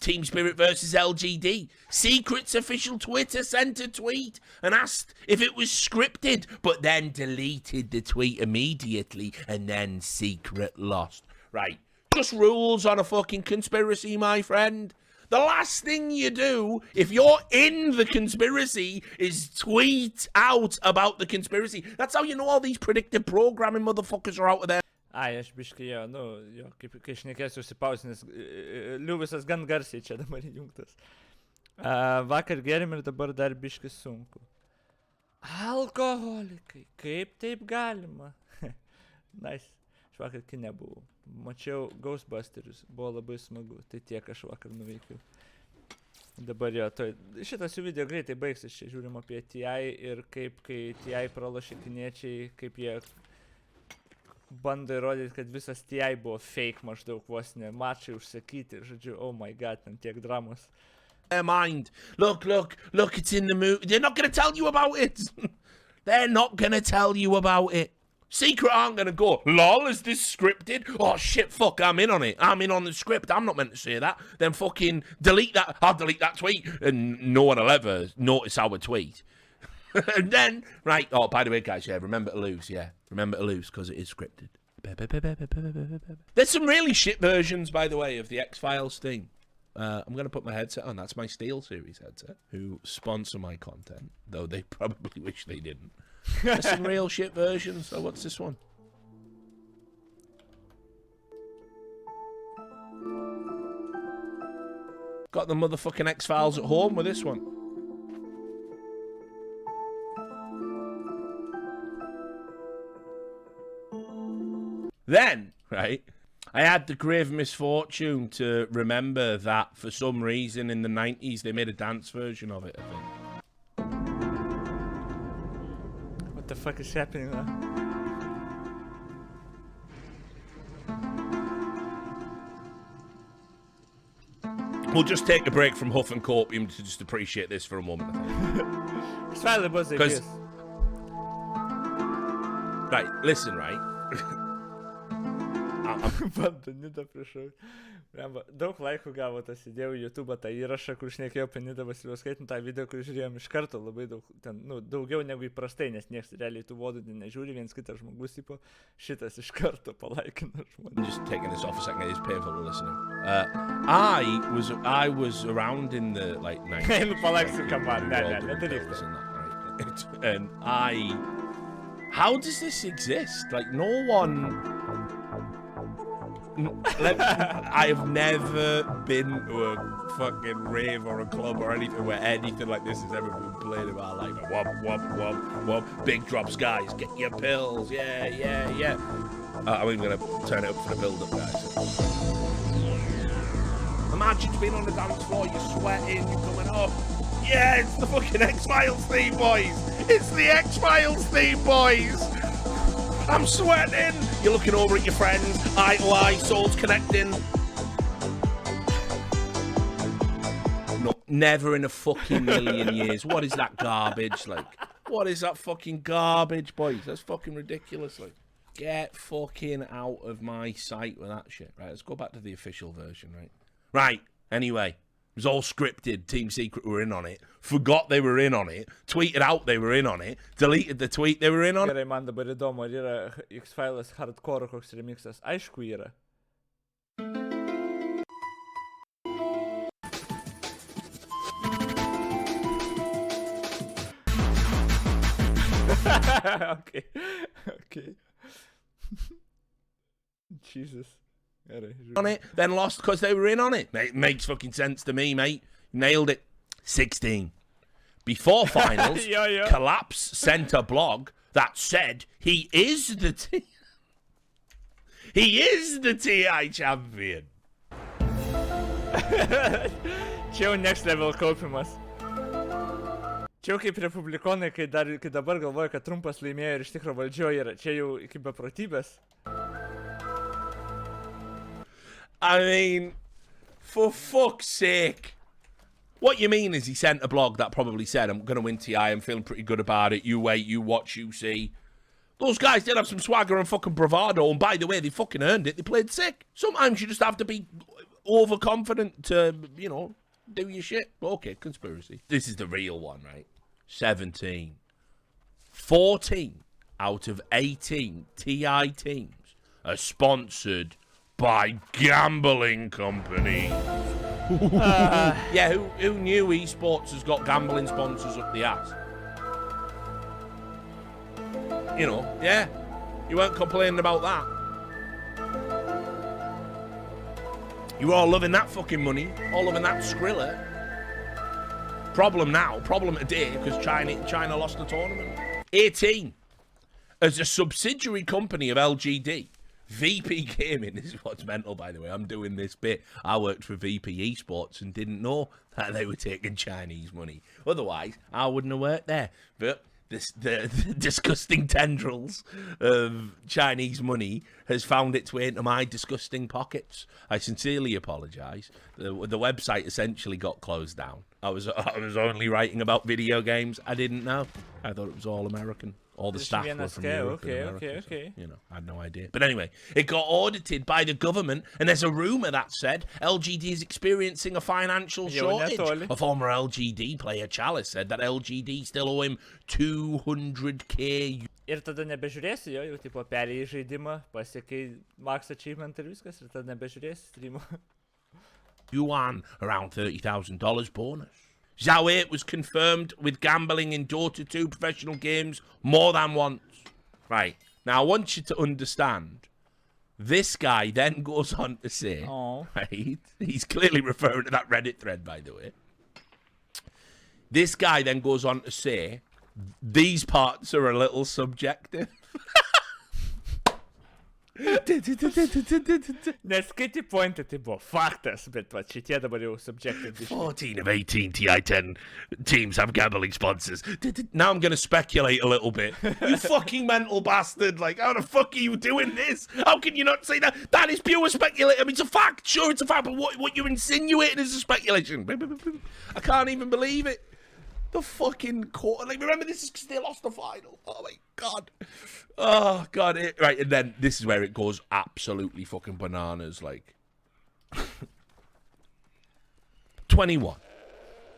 Team Spirit versus LGD. Secret's official Twitter sent a tweet and asked if it was scripted, but then deleted the tweet immediately, and then Secret lost. Right. Just rules on a fucking conspiracy, my friend. The last thing you do, if you're in the conspiracy, is tweet out about the conspiracy. That's how you know all these predictive programming motherfuckers are out of there. Ai, aš biškai jo, kai šnekėsiu užsipausinęs, Liuvisas gan garsiai čia dabar įjungtas. Vakar gėrim ir dabar dar biškai sunku. Alkoholikai, kaip taip galima? Nice. Aš vakar kine buvau. Mačiau Ghostbusterius, buvo labai smagu, tai tiek aš vakar nuveikiau. Dabar jo, šitas jų video greitai baigsis, čia žiūrim apie TI ir kaip, kai TI pralošė kiniečiai, kaip jie bando įrodyti, kad visas TI buvo fake maždaug vos ne, mačai užsakyti, žodžiu, oh my god, ten tiek dramos. Mind. Look, it's in the movie. They're not going to tell you about it. They're not going to tell you about it. Secret aren't going to go, lol, is this scripted? Oh, shit, fuck, I'm in on it. I'm in on the script. I'm not meant to say that. Then fucking delete that. I'll delete that tweet. And no one will ever notice our tweet. And then, right, oh, by the way, guys, yeah, remember to lose, yeah. Remember to lose, because it is scripted. There's some really shit versions, by the way, of the X-Files theme. I'm going to put my headset on. That's my Steel Series headset, who sponsor my content, though they probably wish they didn't. There's some real shit versions. So what's this one? Got the motherfucking X-Files at home with this one. Then, right, I had the grave misfortune to remember that for some reason in the 90s they made a dance version of it, I think. What the fuck is happening now? We'll just take a break from Huff and Copium to just appreciate this for a moment, I think. It's finally was it, yes. Right, listen, right? Bando, Nida priešau. Daug laikų gavo tas, įdėjau YouTube tą įrašą, kur šnekėjau apie Nidą Vasiliauskaitę, tą video, kur žiūrėjom iš karto labai daug, ten, daugiau negu įprastai, nes nieks realiai tų vodų nežiūri, viens kitas žmogus, tipo, šitas iš karto palaikina žmonės. I'm just taking this off a second, it's painful to listen to. I was around in the, like, 90s. Nu, palaiksiu kamarą, nedaryk this. And how does this exist? Like, no one... I have never been to a fucking rave or a club or anything where anything like this has ever been played in my life. Wop, wop, wop, wop. Big drops, guys. Get your pills. Yeah. I'm even going to turn it up for the build-up, guys. Imagine being on the dance floor, you're sweating, you're coming up. Yeah, it's the fucking X-Files theme, boys. It's the X-Files theme, boys. I'm sweating. You're looking over at your friends, eye to eye, souls connecting. No, never in a fucking million years. What is that garbage? Like, what is that fucking garbage, boys? That's fucking ridiculous. Like, get fucking out of my sight with that shit. Right, let's go back to the official version, right? Right, anyway. It was all scripted. Team Secret were in on it. Forgot they were in on it. Tweeted out they were in on it. Deleted the tweet they were in on it. Gerai, man dabar įdomu, ar yra X-Files hardcore koks remixas. Aišku yra. Okay. Jesus. on it, then lost because they were in on it. Makes fucking sense to me, mate. Nailed it. 16. Before finals, Collapse sent a blog that said he is the TI champion. Čia jau next level kaupimas. Čia jau kaip republikonai, kai dabar galvoja, kad Trumpas laimėjo ir iš tikro valdžioje yra. Čia jau iki beprotybės. I mean, for fuck's sake. What you mean is he sent a blog that probably said, I'm going to win TI, I'm feeling pretty good about it, you wait, you watch, you see. Those guys did have some swagger and fucking bravado, and by the way, they fucking earned it, they played sick. Sometimes you just have to be overconfident to, you know, do your shit. Okay, conspiracy. This is the real one, right? 17. 14 out of 18 TI teams are sponsored by gambling companies. Yeah, who knew esports has got gambling sponsors up the ass? You know, yeah. You weren't complaining about that. You were all loving that fucking money, all loving that Skrilla. Problem today, because China lost the tournament. 18. As a subsidiary company of LGD, VP Gaming, this is what's mental, by the way. I'm doing this bit. I worked for VP Esports and didn't know that they were taking Chinese money. Otherwise, I wouldn't have worked there. But the disgusting tendrils of Chinese money has found its way into my disgusting pockets. I sincerely apologise. The website essentially got closed down. I was only writing about video games. I didn't know. I thought it was all American. All the staff were from Europe and America, so, you know, I had no idea. But anyway, it got audited by the government, and there's a rumour that said LGD is experiencing a financial shortage. A former LGD player, Chalice, said that LGD still owe him 200k. Ir tada nebežiūrėsi jo, jau tipo perėjai žaidimą, pasiekai max achievement ir viskas, ir tada nebežiūrėsi streamo. Yuan, around $30,000 bonus. Zhao 8 was confirmed with gambling in Dota 2 professional games more than once. Right. Now, I want you to understand, this guy then goes on to say, right, he's clearly referring to that Reddit thread, by the way. This guy then goes on to say, these parts are a little subjective. Nes kiti pointai tai buvo faktas, bet va šitie dabar jau subjective. 14 of 18 TI-10 teams have gambling sponsors. Now I'm going to speculate a little bit. You fucking mental bastard. Like, how the fuck are you doing this? How can you not say that? That is pure speculation. I mean, it's a fact. Sure, it's a fact, but what you're insinuating is a speculation. I can't even believe it. The fucking court. Like, remember, this is because they lost the final. Oh, my God. Oh, God. Right, and then this is where it goes absolutely fucking bananas. Like, 21.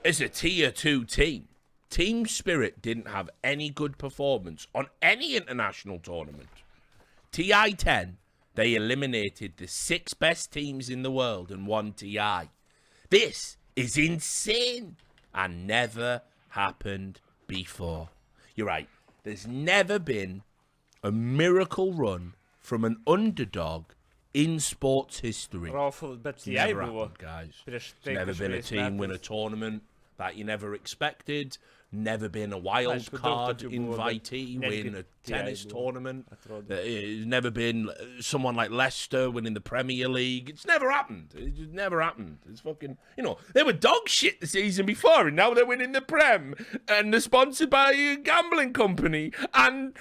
As a tier 2 team, Team Spirit didn't have any good performance on any international tournament. TI-10, they eliminated the 6 best teams in the world and won TI. This is insane and never happened before. You're right. There's never been a miracle run from an underdog in sports history. But never happened, guys. There's never been a team win a tournament that you never expected. Never been a wild card invitee win a tennis tournament. It's never been someone like Leicester winning the Premier League. It's never happened. It just never happened. It's fucking, you know, they were dog shit the season before, and now they're winning the Prem, and they're sponsored by a gambling company, and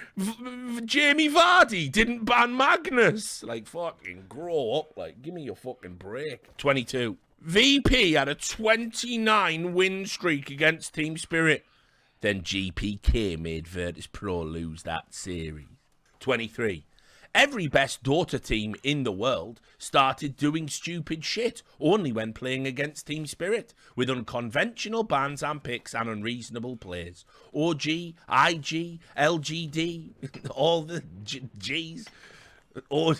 Jamie Vardy didn't ban Magnus. Like, fucking grow up. Like, give me your fucking break. 22. VP had a 29 win streak against Team Spirit. Then GPK made Virtus Pro lose that series. 23. Every best Dota team in the world started doing stupid shit only when playing against Team Spirit, with unconventional bans and picks and unreasonable plays. OG, IG, LGD, all the Gs, or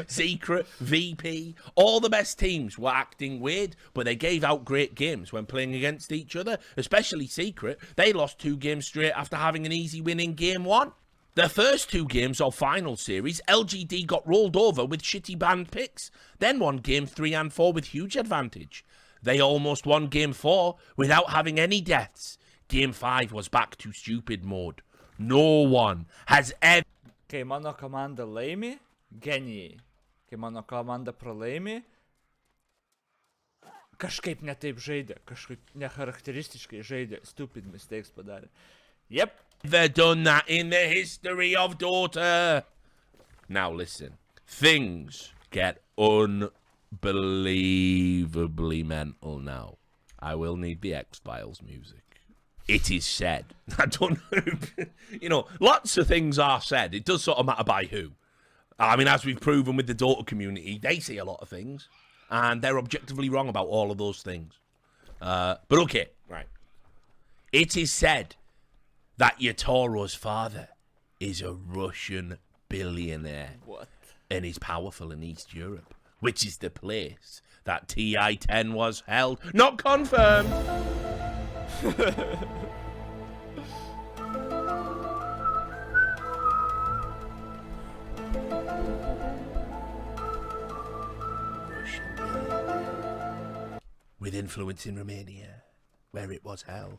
Secret, VP, all the best teams were acting weird, but they gave out great games when playing against each other, especially Secret. They lost 2 games straight after having an easy win in game 1. Their first 2 games of final series, LGD got rolled over with shitty banned picks, then won game 3 and 4 with huge advantage. They almost won game 4 without having any deaths. Game 5 was back to stupid mode. No one has ever... Kai mano komanda laimi, genijai. Kai mano komanda pralaimi, kažkaip netaip žaidė, kažkaip necharakteristiškai žaidė, stupid mistakes padarė. Yep. Never done that in the history of Dota. Now listen, things get unbelievably mental now. I will need the X-Files music. It is said. I don't know. You know, lots of things are said. It does sort of matter by who. I mean, as we've proven with the Dota community, they say a lot of things, and they're objectively wrong about all of those things. But okay, right. It is said that Yatoro's father is a Russian billionaire. What? And is powerful in East Europe, which is the place that TI-10 was held. Not confirmed. With influence in Romania, where it was held.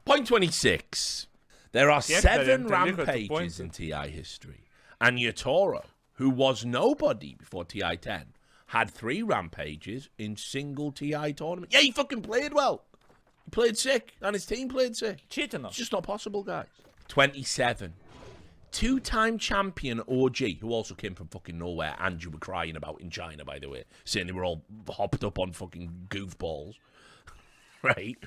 Point 26. There are 7 rampages in TI history, and Yatoro, who was nobody before TI-10, had 3 rampages in single TI tournament. Yeah, he fucking played well. He played sick, and his team played sick. Cheating. It's just not possible, guys. 27. 2-time champion OG, who also came from fucking nowhere, and you were crying about in China, by the way, saying they were all hopped up on fucking goofballs. Right?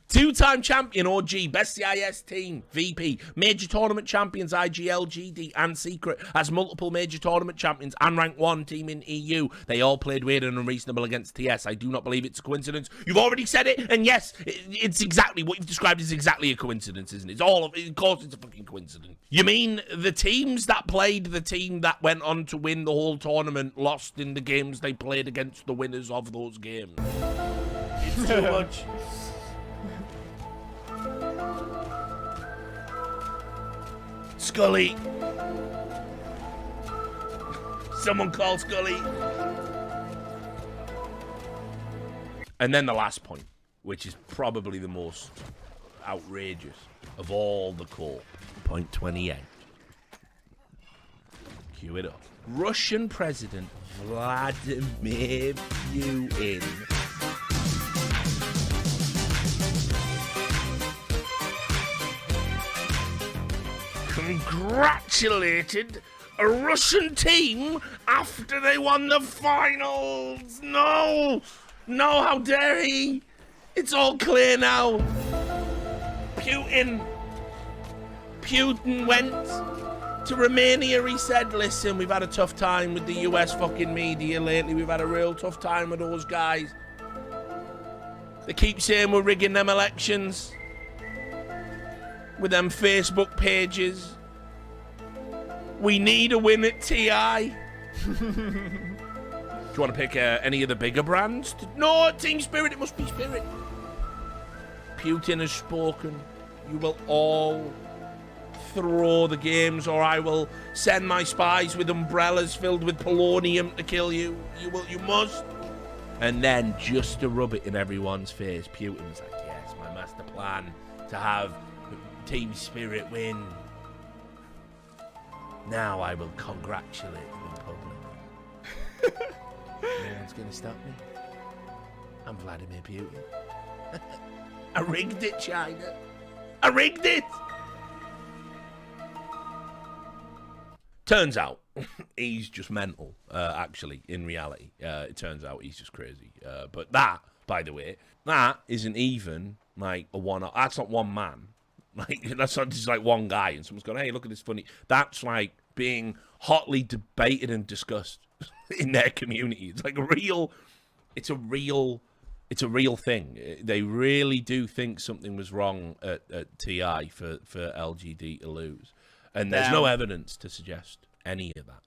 2-time champion OG, best CIS team, VP, major tournament champions IGL, GD, and Secret, has multiple major tournament champions and rank 1 team in EU. They all played weird and unreasonable against TS. I do not believe it's a coincidence. You've already said it, and yes, it's exactly what you've described is exactly a coincidence, isn't it? Of course it's a fucking coincidence. You mean the teams that played the team that went on to win the whole tournament lost in the games they played against the winners of those games? It's too much. Scully. Someone call Scully. And then the last point, which is probably the most outrageous of all the call. Point 28. Cue it up. Russian President Vladimir Putin congratulated a Russian team after they won the finals. No, how dare he? It's all clear now. Putin went to Romania. He said, listen, we've had a tough time with the US fucking media lately. We've had a real tough time with those guys. They keep saying we're rigging them elections with them Facebook pages. We need a win at TI. Do you want to pick any of the bigger brands? No, Team Spirit. It must be Spirit. Putin has spoken. You will all throw the games, or I will send my spies with umbrellas filled with polonium to kill you. You must. And then, just to rub it in everyone's face, Putin was like, yes, my master plan to have Team Spirit win. Now I will congratulate them in public. No one's gonna stop me. I'm Vladimir Putin. I rigged it, China. I rigged it! Turns out, he's just mental, actually, in reality. It turns out he's just crazy. But that, by the way, that isn't even, like, a one-off. That's not one man. Like, that's not just, like, one guy, and someone's going, hey, look at this funny. That's, like, being hotly debated and discussed in their community. It's, like, it's a real thing. They really do think something was wrong at TI for LGD to lose. And there's no evidence to suggest any of that.